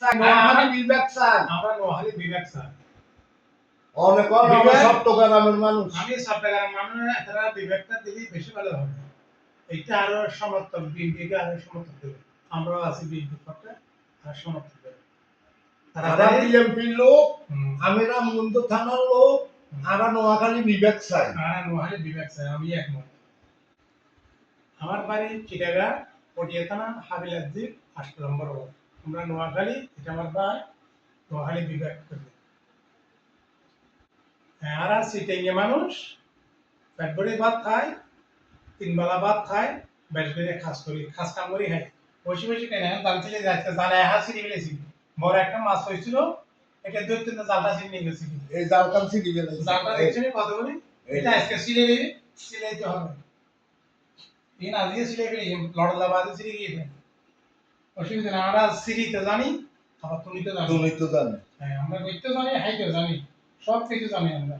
চাই নোয়াখালী বিভাগ চাই আমরা নোয়াখালী বিভাগ স্যার অনেক আমরা চট্টগ্রামের মানুষ আমি চট্টগ্রাম মানুষ এরা বিভাগটা দিলেই বেশি ভালো হবে এইটা আরো সমর্থক বিএনপিকে আরো সমর্থক দেবে আমরাও আছি বিএনপি পক্ষে আর সমর্থক দেবে তারা বিএনপির লোক আমি রামগঞ্জ থানার লোক আমরা নোয়াখালী বিভাগ চাই নোয়াখালী বিভাগ স্যার আমি একমত আমার বাড়ি চিটাগাং পটিয়া থানা হাবিলাদ্দি 8 নম্বর ওয়ার্ড আমরা নোয়াখালী এটা আমার বাড়ি নোয়াখালী বিভাগ করি আর সিটিংয়ে মানুষ পেট ভরে ভাত খায় 3 বেলা ভাত খায় বেশ করে খাস কাম করি খায় বসে বসে কেন জাল ছেলে যাচ্ছে জালে হাসি ফেলেছি বড় একটা মাছ হয়েছিল এটা ধরতে না জালটা ছিঁড়ে নিয়ে গেছি এই জালটা ছিঁড়ে গেল জালটা দেখছেন কত বলি এটা আজকে সিলাইতে হবে তিন আজকে সিলাই ফেলে লড়লা বাজে ছিঁড়ে গিয়েছে অসুবিধা না আমরা সিঁড়িতে জানি আবার তুমি তো জানি তুমি তো জানো হ্যাঁ আমরা দেখতে জানি হাইতে জানি সব কিছু জানি আমরা